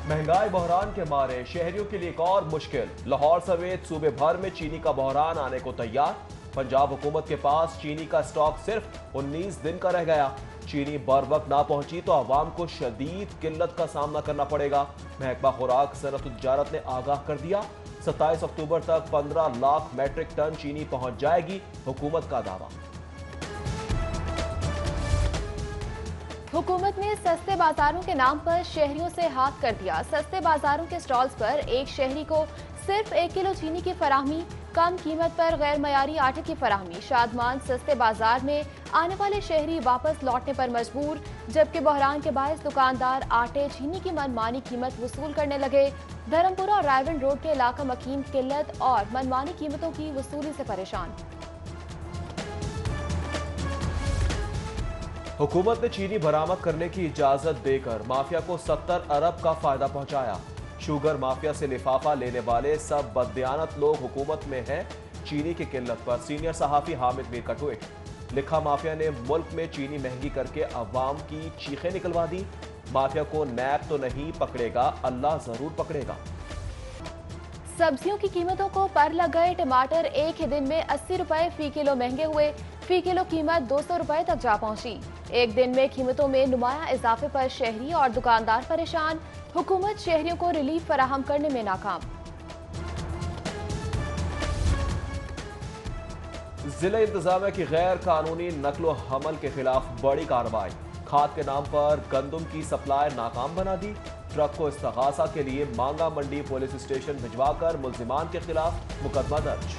महंगाई बहरान के मारे शहरियों के लिए एक और मुश्किल। लाहौर समेत सूबे भर में चीनी का बहरान आने को तैयार। पंजाब हुकूमत के पास चीनी का स्टॉक सिर्फ 19 दिन का रह गया। चीनी बर वक्त ना पहुंची तो आवाम को शदीद किल्लत का सामना करना पड़ेगा। महकमा खुराक सनअत तिजारत ने आगाह कर दिया, 27 अक्टूबर तक 15 लाख मैट्रिक टन चीनी पहुंच जाएगी, हुकूमत का दावा। हुकूमत ने सस्ते बाजारों के नाम पर शहरियों से हाथ कर दिया। सस्ते बाजारों के स्टॉल्स पर एक शहरी को सिर्फ 1 किलो चीनी की फराहमी, कम कीमत पर गैर मयारी आटे की फराहमी। शादमान सस्ते बाजार में आने वाले शहरी वापस लौटने पर मजबूर, जबकि बहरान के बायस दुकानदार आटे चीनी की मनमानी कीमत वसूल करने लगे। धर्मपुरा और रायवन रोड के इलाका मकीन किल्लत और मनमानी कीमतों की वसूली से परेशान। हुकूमत ने चीनी बरामद करने की इजाजत देकर माफिया को 70 अरब का फायदा पहुंचाया। शुगर माफिया से लिफाफा लेने वाले सब बददियानत लोग हुकूमत में हैं। चीनी की किल्लत पर सीनियर सहाफी हामिद मीर का ट्वीट। लिखा, माफिया ने मुल्क में चीनी महंगी करके अवाम की चीखें निकलवा दी। माफिया को नैब तो नहीं पकड़ेगा, अल्लाह जरूर पकड़ेगा। सब्जियों की कीमतों को पर लग गए। टमाटर एक ही दिन में 80 रुपए फी किलो महंगे हुए। फी किलो कीमत 200 रुपए तक जा पहुंची। एक दिन में कीमतों में नुमाया इजाफे पर शहरी और दुकानदार परेशान। हुकूमत शहरियों को रिलीफ फराहम करने में नाकाम। जिला इंतजामिया की गैर कानूनी नकलो हमल के खिलाफ बड़ी कार्रवाई। खाद के नाम पर गंदम की सप्लाई नाकाम बना दी। ट्रक को इस्तगासा के लिए मांगा मंडी पुलिस स्टेशन भिजवाकर मुल्जिमान के खिलाफ मुकदमा दर्ज।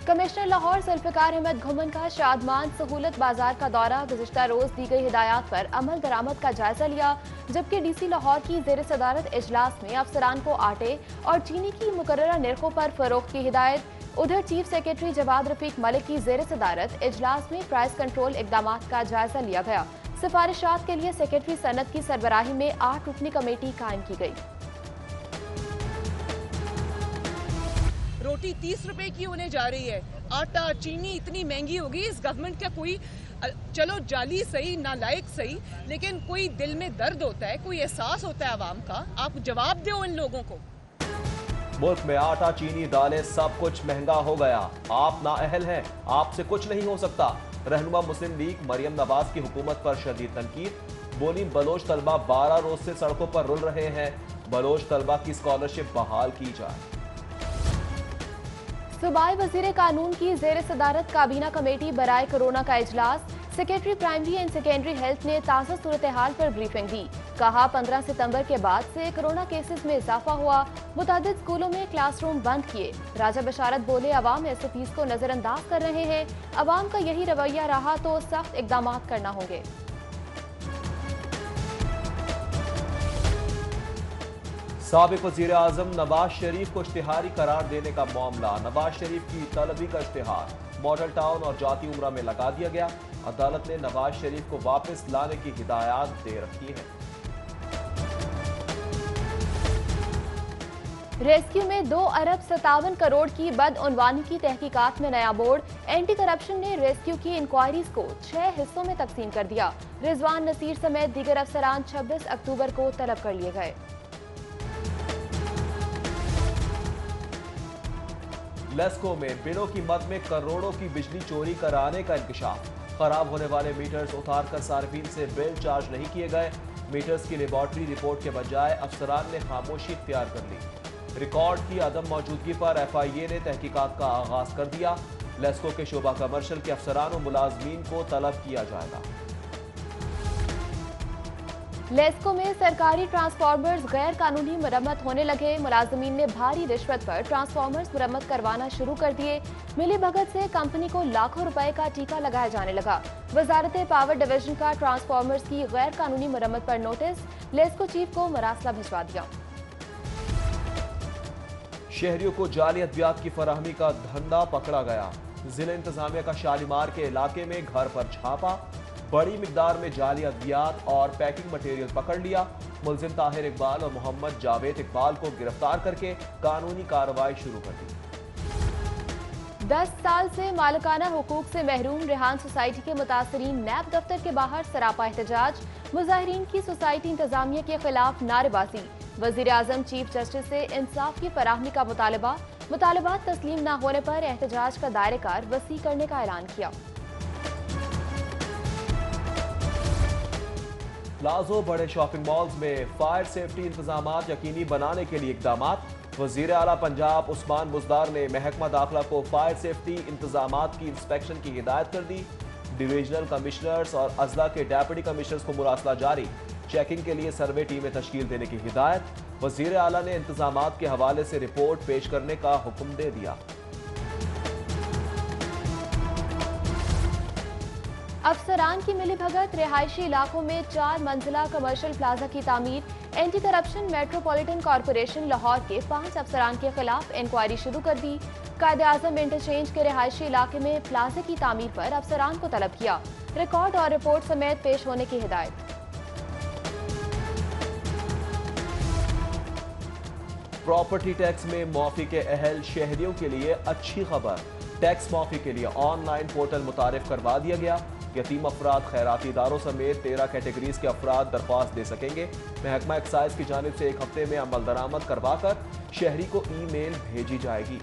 कमिश्नर लाहौर जुल्फिकार अहमद घुमन का शादमान सहूलत बाजार का दौरा। गुज़िश्ता रोज दी गई हिदायत पर अमल दरामद का जायजा लिया, जबकि डीसी लाहौर की जेर सदारत इजलास में अफसरान को आटे और चीनी की मुकर्ररा निर्खों पर फरोख्त की हिदायत। उधर चीफ सेक्रेटरी जवाद रफीक मलिक की जेर सदारत इजलास में प्राइस कंट्रोल इकदाम का जायजा लिया गया। सिफारिशात के लिए सेक्रेटरी सनत की सरबराही में 8 रुकनी कमेटी कायम की गई। रोटी 30 रुपए की होने जा रही है। आटा चीनी इतनी महंगी होगी। इस गवर्नमेंट का कोई, चलो जाली सही, नालायक सही, लेकिन कोई दिल में दर्द होता है, कोई एहसास होता है आवाम का। आप जवाब दो इन लोगों को। मुल्क में आटा चीनी दालें सब कुछ महंगा हो गया। आप नाअहल हैं, आपसे कुछ नहीं हो सकता। रहनुमा मुस्लिम लीग मरियम नवाज की हुकूमत पर शदीद तनकीद। बोली, बलोच तलबा 12 रोज से सड़कों पर रुल रहे हैं। बलोच तलबा की स्कॉलरशिप बहाल की जाए। सूबाई वजीर कानून की जेर सदारत काबीना कमेटी बराए कोरोना का इजलास। Secretary primary and secondary health ने ताज़ा सूरत हाल पर ब्रीफिंग दी। कहा, 15 सितंबर के बाद से कोरोना केसेस में इजाफा हुआ। मुतादिद स्कूलों में क्लासरूम बंद किए। राजा बशारत बोले, अवाम SOPs को नजरअंदाज कर रहे हैं। अवाम का यही रवैया रहा तो सख्त इकदाम करना होंगे। साबिक वज़ीर आज़म नवाज शरीफ को इश्तिहारी करार देने का मामला। नवाज शरीफ की तलबी का इश्तिहार मॉडल टाउन और जाती उम्रा में लगा दिया गया। अदालत ने नवाज शरीफ को वापस लाने की हिदायत दे रखी है। रेस्क्यू में 2 अरब 57 करोड़ की बदउनवानी की तहकीकात में नया बोर्ड। एंटी करप्शन ने रेस्क्यू की इंक्वायरीज को 6 हिस्सों में तकसीम कर दिया। रिजवान नसीर समेत दीगर अफसरान 26 अक्टूबर को तलब कर लिए गए। लेस्को में बिलों की मद में करोड़ों की बिजली चोरी कराने का इंकशाफ। खराब होने वाले मीटर्स उतारकर सार्फिन से बिल चार्ज नहीं किए गए। मीटर्स की लेबॉर्ट्री रिपोर्ट के बजाय अफसरान ने खामोशी इख्तियार कर ली। रिकॉर्ड की अदम मौजूदगी पर FIA ने तहकीकात का आगाज कर दिया। लेस्को के शोबा कमर्शल के अफसरान और मुलाजमीन को तलब किया जाएगा। लेस्को में सरकारी ट्रांसफार्मर्स गैर कानूनी मरम्मत होने लगे। मुलाजमीन ने भारी रिश्वत पर ट्रांसफार्मर्स मरम्मत करवाना शुरू कर दिए। मिली भगत से कंपनी को लाखों रुपए का टीका लगाया जाने लगा। वजारत पावर डिवीजन का ट्रांसफार्मर्स की गैर कानूनी मरम्मत पर नोटिस। लेस्को चीफ को मरासला भिजवा दिया। शहरियों को जाली अद्वियात की फराहमी का धंधा पकड़ा गया। जिला इंतजामिया का शालीमार के इलाके में घर पर छापा। बड़ी मिकदार में जाली अद्वियात और पैकिंग मटेरियल पकड़ लिया। मुलजिम ताहिर इकबाल और मोहम्मद जावेद इकबाल को गिरफ्तार करके कानूनी कार्रवाई शुरू कर दी। 10 साल से मालिकाना हुकूक से महरूम रेहान सोसाइटी के मुतासरीन नैब दफ्तर के बाहर सरापा एहतजाज। मुजाहिरीन की सोसाइटी इंतजामिया के खिलाफ नारेबाजी। वजीर आजम चीफ जस्टिस से इंसाफ की फराहमी का मुतालबात तस्लीम न होने पर एहतजाज का दायरेकार वसी करने का ऐलान किया। प्लाजो बड़े शॉपिंग मॉल्स में फायर सेफ्टी इंतजाम यकीनी बनाने के लिए इकदाम। वजीर आला पंजाब उस्मान बुज़दार ने महकमा दाखिला को फायर सेफ्टी इंतजाम की इंस्पेक्शन की हिदायत कर दी। डिविजनल कमिश्नर्स और अजला के डेप्यूटी कमिश्नर्स को मुरासला जारी। चेकिंग के लिए सर्वे टीमें तश्कील देने की हिदायत। वजीर आला ने इंतजामात के हवाले से रिपोर्ट पेश करने का हुक्म दे दिया। अफसरान की मिलीभगत, रिहायशी इलाकों में 4 मंजिला कमर्शियल प्लाजा की तामीर। Anti corruption metropolitan corporation Lahore के 5 अफसरान के खिलाफ इंक्वायरी शुरू कर दी। कायदे आजम इंटरचेंज के रिहायशी इलाके में प्लाजे की तामीर पर अफसरान को तलब किया। रिकॉर्ड और रिपोर्ट समेत पेश होने की हिदायत। प्रॉपर्टी टैक्स में माफी के अहल शहरियों के लिए अच्छी खबर। टैक्स माफी के लिए ऑनलाइन पोर्टल मुतारिफ करवा दिया गया। यतीम अफराद, खैराती इदारों समेत 13 कैटेगरीज के अफराद दरख्वास्त दे सकेंगे। महकमा एक्साइज की जानिब से 1 हफ्ते में अमल दरामद करवाकर शहरी को ईमेल भेजी जाएगी।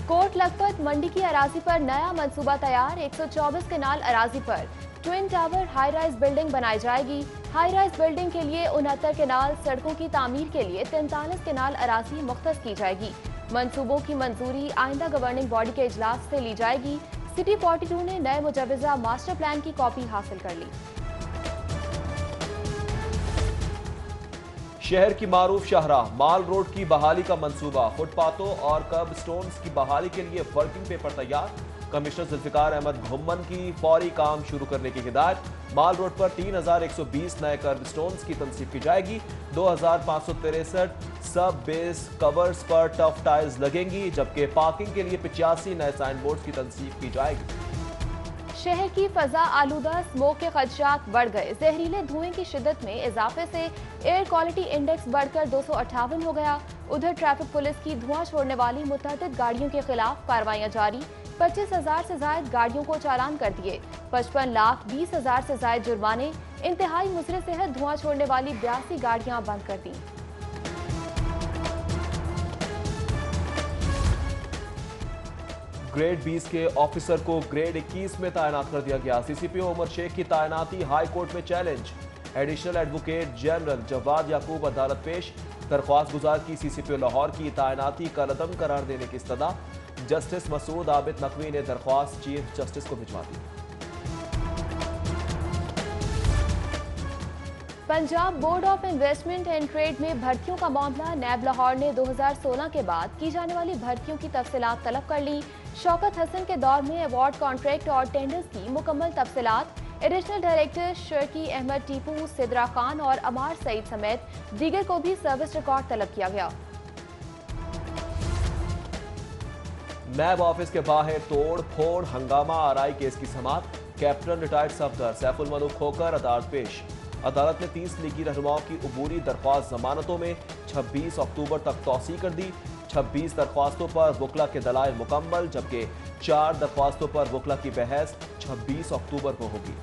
कोट लखपत मंडी की अराजी पर नया मंसूबा तैयार। 124 केनाल अराजी पर twin tower high rise building बनाई जाएगी। हाई राइज बिल्डिंग के लिए 69 केनाल, सड़कों की तामीर के लिए 43 केनाल अराजी मुख्तस की जाएगी। मंसूबों की मंजूरी आइंदा गवर्निंग बॉडी के इजलास से ली जाएगी। सिटी 42 ने नए मुजवजा मास्टर प्लान की कॉपी हासिल कर ली। शहर की मारूफ शाहराह माल रोड की बहाली का मंसूबा। फुटपाथों और कर्ब स्टोन्स की बहाली के लिए वर्किंग पेपर तैयार। कमिश्नर जुल्फिकार अहमद घुम्मन की फौरी काम शुरू करने की हिदायत। माल रोड पर 3120 नए कर्ब स्टोन्स की तनसीब की जाएगी। 2563 सब बेस कवर्स पर टफ टाइल्स लगेंगी, जबकि पार्किंग के लिए 85 नए साइन बोर्ड की तनसीब की जाएगी। शहर की फजा आलूदा, स्मोक के खदशात बढ़ गए। जहरीले धुएं की शिद्दत में इजाफे से एयर क्वालिटी इंडेक्स बढ़कर 258 हो गया। उधर ट्रैफिक पुलिस की धुआं छोड़ने वाली मुतअद्दिद गाड़ियों के खिलाफ कार्रवाइयां जारी। 25,000 से जायद गाड़ियों को चालान कर दिए। 55,20,000 से जायद जुर्माने। इंतहाई मुजरे सेहत धुआं छोड़ने वाली 82 गाड़ियां बंद कर दी। ग्रेड 20 के ऑफिसर को ग्रेड 21 में तैनात कर दिया गया। सीसीपीओ उमर शेख की तैनाती हाई कोर्ट में challenge. Additional advocate general Jawad Yaqoob अदालत पेश। दरख्वास्त गुजार की सीसीपीओ लाहौर की तैनाती का रदम करार देने की इस्तदा। जस्टिस मसूद आबिद नकवी ने दरख्वास्त चीफ जस्टिस को भिजवा दी। Punjab board of investment and trade में भर्तियों का मामला। नैब लाहौर ने 2016 के बाद की जाने वाली भर्तियों की तफसीलात तलब कर ली। शौकत हसन के दौर में अवार्ड, कॉन्ट्रैक्ट और टेंडर्स की मुकम्मल तफसीलात। एडिशनल डायरेक्टर शर्की अहमद टीपू, सिद्रा खान और अमार सईद समेत दीगर को भी सर्विस रिकॉर्ड तलब किया गया। नैब ऑफिस के बाहर तोड़ फोड़, हंगामा आराई केस की समाअत। कैप्टन रिटायर्ड सफदर सैफुल मलूक खोकर अदालत पेश। अदालत ने 30 लीगी रहनुमाओं की अबूरी दरख्वास्त जमानतों में 26 अक्टूबर तक तौसी कर दी। 26 दरख्वास्तों पर वकला के दलाइल मुकम्मल, जबकि 4 दरख्वास्तों पर वकला की बहस 26 अक्टूबर को होगी।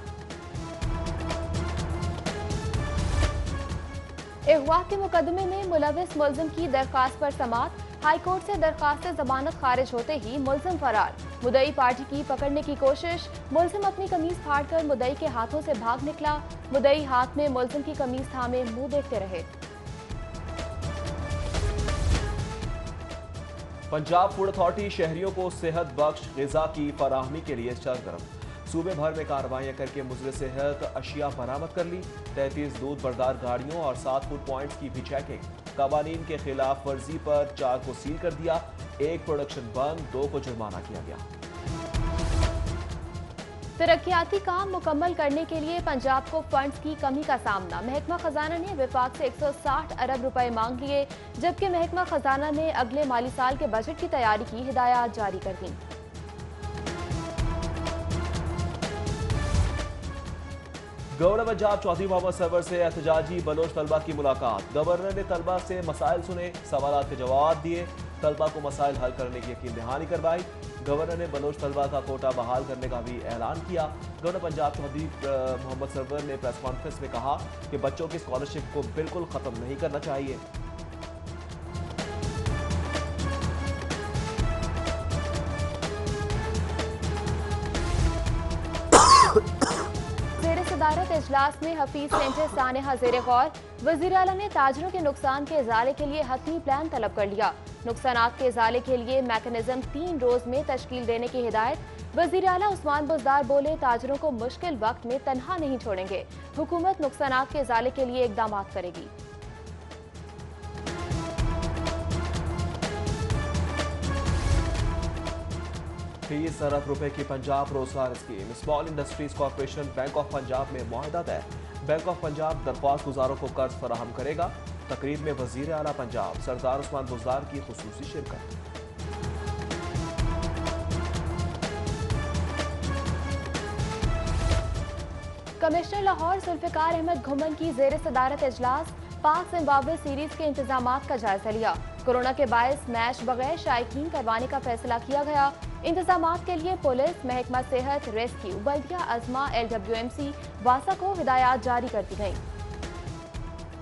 अगवा के मुकदमे में मुलविस मुल्जिम की दरखास्त पर समाअत। हाईकोर्ट से दरखास्त जमानत खारिज होते ही मुल्जिम फरार। मुदई पार्टी की पकड़ने की कोशिश। मुल्जिम अपनी कमीज फाड़कर मुदई के हाथों से भाग निकला। मुदई हाथ में मुल्जिम की कमीज थामे मुंह देखते रहे। पंजाब फूड अथॉरिटी शहरियों को सेहत बख्श ग़िज़ा की फराहमी के लिए सरगर्म। सूबे भर में कार्रवाइयां करके मुज़र सेहत अशिया बरामद कर ली। 33 दूध बरदार गाड़ियों और 7 फूड पॉइंट्स की भी चेकिंग। कवानीन के खिलाफ वर्जी पर 4 को सील कर दिया। 1 प्रोडक्शन बंद, 2 को जुर्माना किया गया। तरक्याती काम मुकम्मल करने के लिए पंजाब को फंड्स की कमी का सामना। महकमा खजाना ने विफाक से 160 अरब रुपए मांग लिए, जबकि महकमा खजाना ने अगले माली साल के बजट की तैयारी की हिदायत जारी कर दी। गवर्नर पंजाब चौधरी मोहम्मद सरवर से एहतजाजी बलोच तलबा की मुलाकात। गवर्नर ने तलबा से मसाइल सुने, सवालात के जवाब दिए, तलबा को मसाइल हल करने की यकीन दहानी करवाई। गवर्नर ने बलोच तलबा का कोटा बहाल करने का भी ऐलान किया। गवर्नर पंजाब चौधरी मोहम्मद सरवर ने प्रेस कॉन्फ्रेंस में कहा कि बच्चों की स्कॉलरशिप को बिल्कुल खत्म नहीं करना चाहिए। सदारत इजलास में हफीज सेंटर सानेहा ज़ेरे गौर। वज़ीर आला ने ताजरों के नुकसान के इजाले के लिए हतमी प्लान तलब कर लिया। नुकसानात के इजाले के लिए मैकेनिज्म 3 रोज में तश्कील देने की हिदायत। वज़ीर आला उस्मान बुज़दार बोले, ताजरों को मुश्किल वक्त में तन्हा नहीं छोड़ेंगे। हुकूमत नुकसानात के इजाले के लिए इकदाम करेगी। ₹30 अरब की पंजाब रोजगार scheme. Small industries corporation bank of Punjab में मुआहदा तय। बैंक ऑफ पंजाब दरख्वास्त गुजारों को कर्ज फराहम करेगा। तकरीब में वजीर आला पंजाब सरदार उस्मान बुज़दार की खुसूसी शिरकत। कमिश्नर लाहौर जुल्फ़िकार अहमद घुमन की ज़ेर सदारत इजलास पाक जिम्बाब्वे सीरीज के इंतजामात का जायजा लिया। कोरोना के बायस मैच बगैर शायकीन करवाने का फैसला किया गया। इंतजामात के लिए पुलिस, महकमा सेहत, रेस्क्यू, बल्दिया अजमा, LWMC, वासा को हिदायत जारी कर दी गई।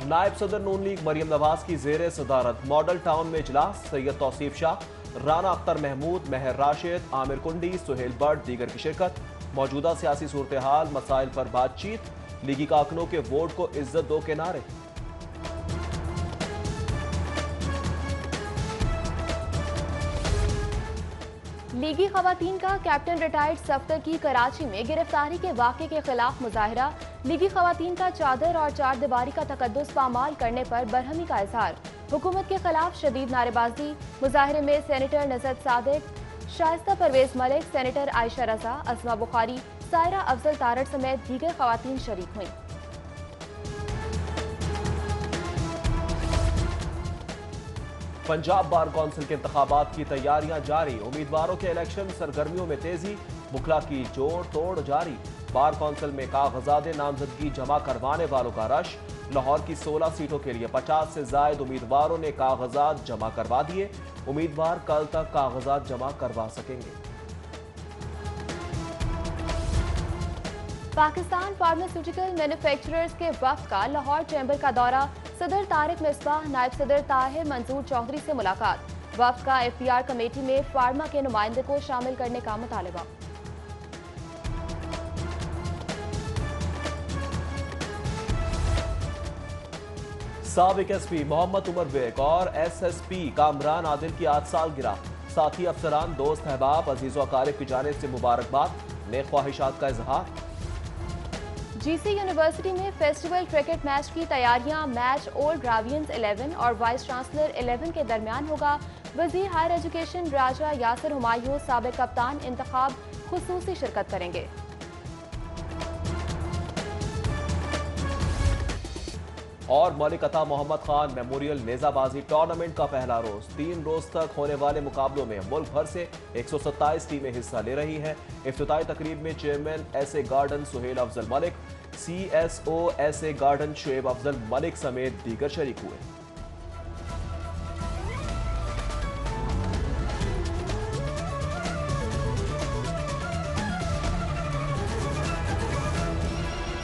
नायब सदर नून लीग मरियम नवाज की जेर सदारत मॉडल टाउन में इजलास। सैयद तौसीफ शाह, राना अख्तर महमूद, मेहर राशिद, आमिर कुंडी, सुहेल बट दीगर की शिरकत। मौजूदा सियासी सूरत हाल, मसाइल पर बातचीत। लीगी कारकुनों के वोट को इज्जत दो के नारे। लीगी खवातीन का कैप्टन रिटायर्ड सफ्तर की कराची में गिरफ्तारी के वाक़े के खिलाफ मुजाहरा। लीगी खवातीन का चादर और चार दीवारी का तकद्दुस पामाल करने पर बरहमी का इजहार। हुकूमत के खिलाफ शदीद नारेबाजी। मुजाहरे में सेनेटर नजरत सादिक, शाइस्ता परवेज मलिक, सेनेटर आयशा रजा, असमा बुखारी, सायरा अफजल तारड़ समेत दीगर खवातीन शरीक हुई। पंजाब बार कौंसिल के इंतखाबात की तैयारियां जारी। उम्मीदवारों के इलेक्शन सरगर्मियों में तेजी। बुखला की जोड़ तोड़ जारी। बार कौंसिल में कागजात नामजदगी जमा करवाने वालों का रश। लाहौर की 16 सीटों के लिए 50 से जायद उम्मीदवारों ने कागजात जमा करवा दिए। उम्मीदवार कल तक कागजात जमा करवा सकेंगे। पाकिस्तान फार्मास्यूटिकल मैन्युफैक्चरर्स के वफ्द का लाहौर चैम्बर का दौरा। सदर तारिक मिसबाह, नायब सदर ताहिर मंजूर चौधरी से मुलाकात। वफ्द का FPR कमेटी में फार्मा के नुमाइंदे को शामिल करने का मुतालबा। साबिक SP मोहम्मद उमर बेग और SSP कामरान आदिल की आज सालगिरह। साथी अफसरान, दोस्त अहबाब, अजीज़ व अकारिब की जानिब से मुबारकबाद। नेक ख्वाहिशात का इजहार। GC यूनिवर्सिटी में फेस्टिवल क्रिकेट मैच की तैयारियां। मैच ओल्ड ग्रावियंस 11 और वाइस चांसलर 11 के दरमियान होगा। वजीर हायर एजुकेशन राजा यासिर हुमायूं, साबिक कप्तान इंतखाब खुसूसी शिरकत करेंगे। और मलिक अता मोहम्मद खान मेमोरियल नेजाबाजी टूर्नामेंट का पहला रोज। 3 रोज तक होने वाले मुकाबलों में मुल्क भर से 127 टीमें हिस्सा ले रही हैं। इफ्तिताई तकरीब में chairman SA garden Suhail Afzal Malik, CSO SA garden Shoaib Afzal Malik समेत दीगर शरीक हुए।